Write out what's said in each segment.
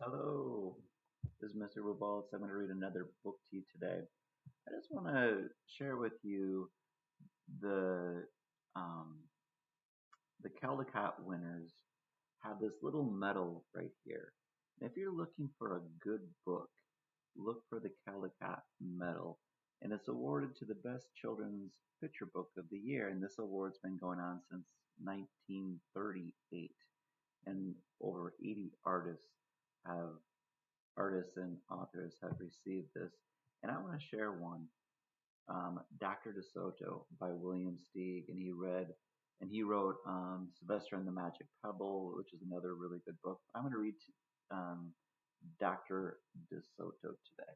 Hello, this is Mr. Revolts. I'm going to read another book to you today. I just want to share with you the um, the Caldecott winners have this little medal right here. And if you're looking for a good book, look for the Caldecott Medal. And it's awarded to the best children's picture book of the year. And this award's been going on since 1938. And over 80 have artists and authors have received this, and I want to share one. Dr. DeSoto by William Steig, and he wrote Sylvester and the Magic Pebble, which is another really good book. I'm going to read Dr. DeSoto today.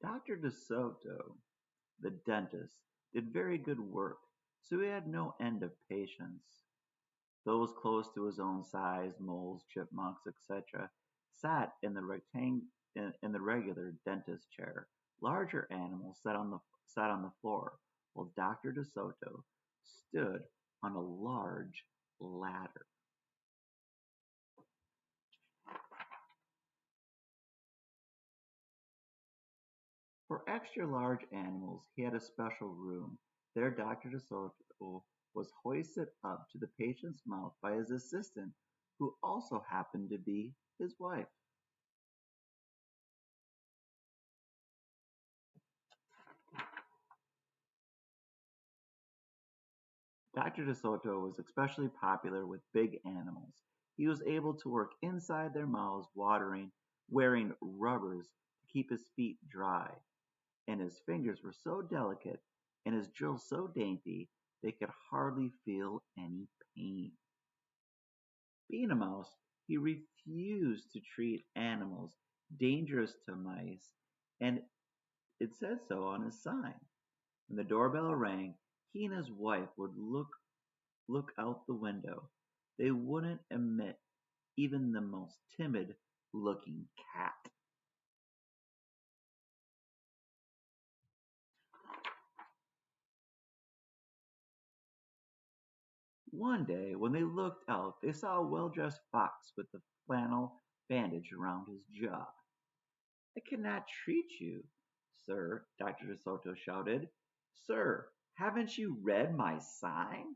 Dr. DeSoto, the dentist, did very good work, so he had no end of patients. Those close to his own size, moles, chipmunks, etc., sat in the regular dentist chair. Larger animals sat on the floor, while Dr. DeSoto stood on a large ladder. For extra large animals, he had a special room. There Dr. DeSoto was hoisted up to the patient's mouth by his assistant, who also happened to be his wife. Dr. DeSoto was especially popular with big animals. He was able to work inside their mouths, wearing rubbers to keep his feet dry, and his fingers were so delicate and his drills so dainty they could hardly feel any pain. Being a mouse, he refused to treat animals dangerous to mice, and it said so on his sign. When the doorbell rang, he and his wife would look out the window. They wouldn't admit even the most timid looking cat. One day, when they looked out, they saw a well dressed fox with a flannel bandage around his jaw. I cannot treat you, sir, Dr. DeSoto shouted. Sir, haven't you read my sign?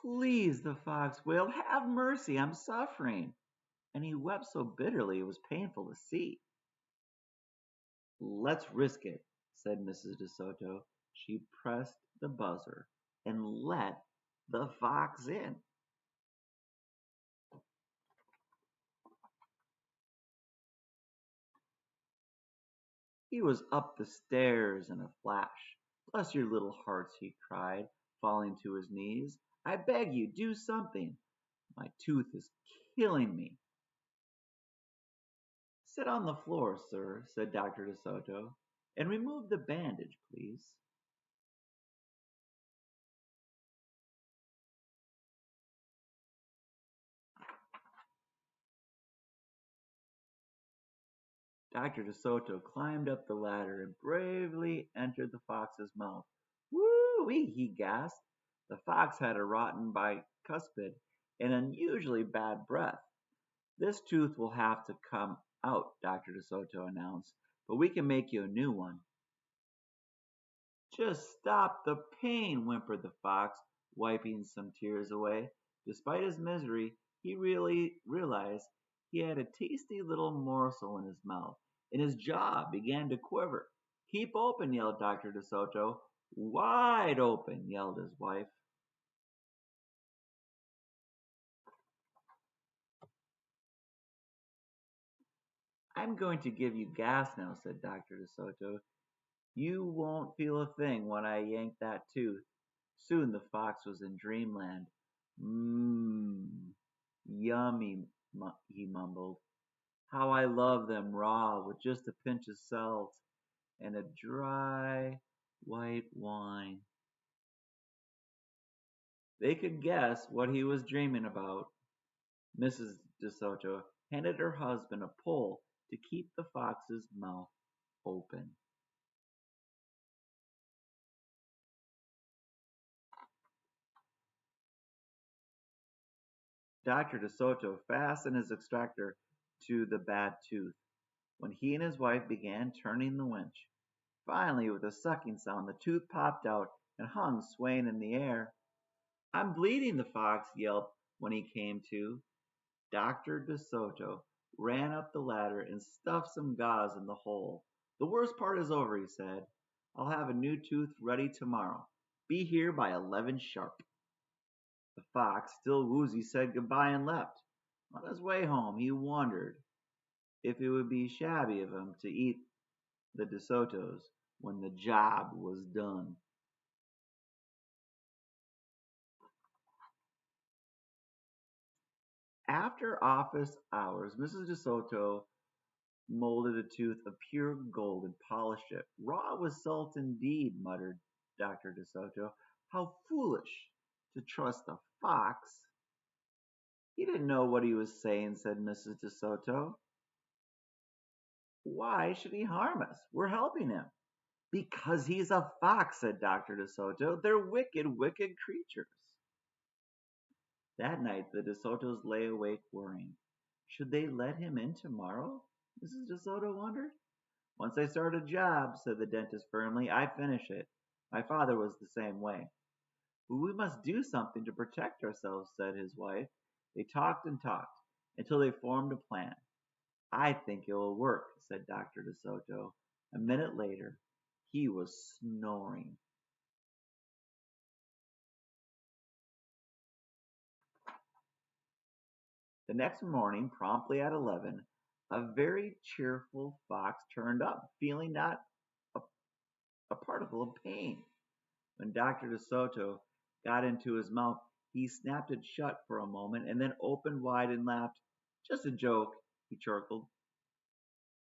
Please, the fox wailed, have mercy, I'm suffering. And he wept so bitterly it was painful to see. Let's risk it, said Mrs. DeSoto. She pressed the buzzer and let the fox in. He was up the stairs in a flash. Bless your little hearts, he cried, falling to his knees. I beg you, do something. My tooth is killing me. Sit on the floor, sir, said Dr. DeSoto, and remove the bandage, please. Dr. DeSoto climbed up the ladder and bravely entered the fox's mouth. Woo-wee, he gasped. The fox had a rotten bicuspid and unusually bad breath. This tooth will have to come out, Dr. DeSoto announced, but we can make you a new one. Just stop the pain, whimpered the fox, wiping some tears away. Despite his misery, he really realized he had a tasty little morsel in his mouth, and his jaw began to quiver. Keep open, yelled Dr. DeSoto. Wide open, yelled his wife. I'm going to give you gas now, said Dr. DeSoto. You won't feel a thing when I yank that tooth. Soon the fox was in dreamland. Mmm, yummy, he mumbled. How I love them raw with just a pinch of salt and a dry white wine. They could guess what he was dreaming about. Mrs. DeSoto handed her husband a pole to keep the fox's mouth open. Dr. DeSoto fastened his extractor to the bad tooth when he and his wife began turning the winch. Finally, with a sucking sound, the tooth popped out and hung swaying in the air. I'm bleeding, the fox yelped when he came to. Dr. DeSoto ran up the ladder and stuffed some gauze in the hole. The worst part is over, he said. I'll have a new tooth ready tomorrow. Be here by 11 sharp. The fox, still woozy, said goodbye and left. On his way home, he wondered if it would be shabby of him to eat the DeSotos when the job was done. After office hours, Mrs. DeSoto molded a tooth of pure gold and polished it. Raw was salt indeed, muttered Dr. DeSoto. How foolish to trust a fox. He didn't know what he was saying, said Mrs. DeSoto. Why should he harm us? We're helping him. Because he's a fox, said Dr. DeSoto. They're wicked, wicked creatures. That night the DeSotos lay awake worrying. Should they let him in tomorrow? Mrs. DeSoto wondered. Once I start a job, said the dentist firmly, I finish it. My father was the same way. But we must do something to protect ourselves, said his wife. They talked and talked until they formed a plan. I think it will work, said Dr. DeSoto. A minute later, he was snoring. The next morning, promptly at 11, a very cheerful fox turned up, feeling not a, a particle of pain. When Dr. DeSoto got into his mouth, he snapped it shut for a moment and then opened wide and laughed. Just a joke, he chortled.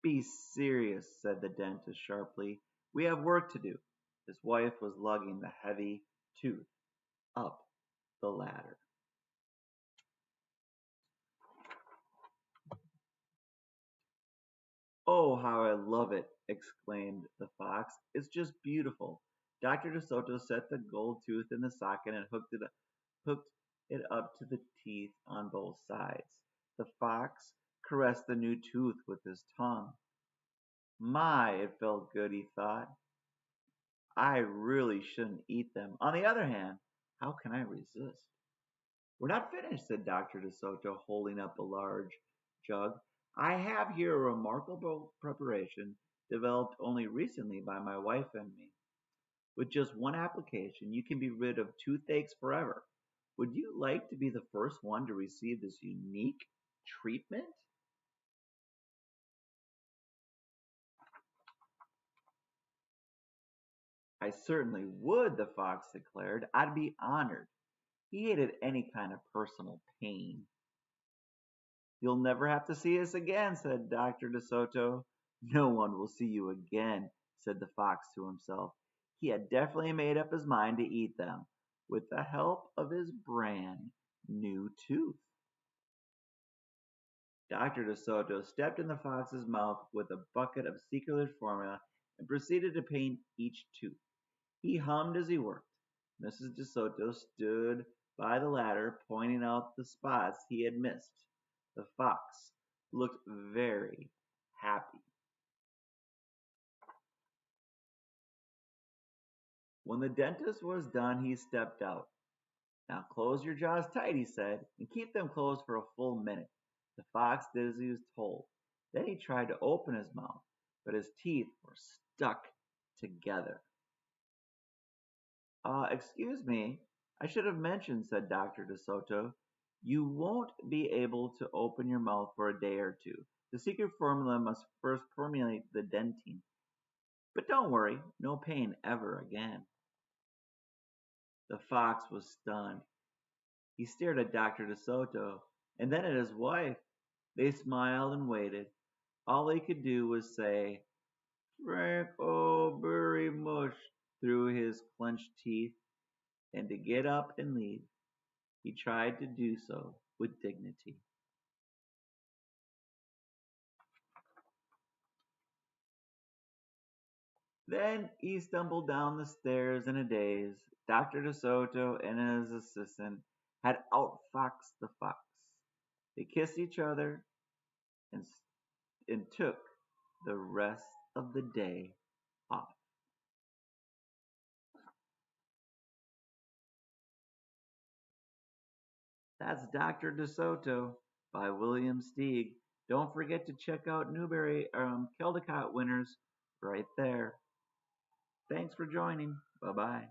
Be serious, said the dentist sharply. We have work to do. His wife was lugging the heavy tooth up the ladder. Oh, how I love it, exclaimed the fox. It's just beautiful. Dr. DeSoto set the gold tooth in the socket and hooked it up to the teeth on both sides. The fox caressed the new tooth with his tongue. My, it felt good, he thought. I really shouldn't eat them. On the other hand, how can I resist? We're not finished, said Dr. DeSoto, holding up a large jug. I have here a remarkable preparation developed only recently by my wife and me. With just one application, you can be rid of toothaches forever. Would you like to be the first one to receive this unique treatment? I certainly would, the fox declared. I'd be honored. He hated any kind of personal pain. You'll never have to see us again, said Dr. DeSoto. No one will see you again, said the fox to himself. He had definitely made up his mind to eat them, with the help of his brand new tooth. Dr. DeSoto stepped in the fox's mouth with a bucket of secret formula and proceeded to paint each tooth. He hummed as he worked. Mrs. DeSoto stood by the ladder, pointing out the spots he had missed. The fox looked very happy. When the dentist was done, he stepped out. Now close your jaws tight, he said, and keep them closed for a full minute. The fox did as he was told. Then he tried to open his mouth, but his teeth were stuck together. Excuse me, I should have mentioned, said Dr. DeSoto. You won't be able to open your mouth for a day or two. The secret formula must first permeate the dentine. But don't worry, no pain ever again. The fox was stunned. He stared at Dr. DeSoto and then at his wife. They smiled and waited. All he could do was say, Frank O'Berry mush, through his clenched teeth, and to get up and leave. He tried to do so with dignity. Then he stumbled down the stairs in a daze. Dr. DeSoto and his assistant had outfoxed the fox. They kissed each other and, and took the rest of the day off. That's Dr. DeSoto by William Steig. Don't forget to check out Newberry Caldecott winners right there. Thanks for joining. Bye bye.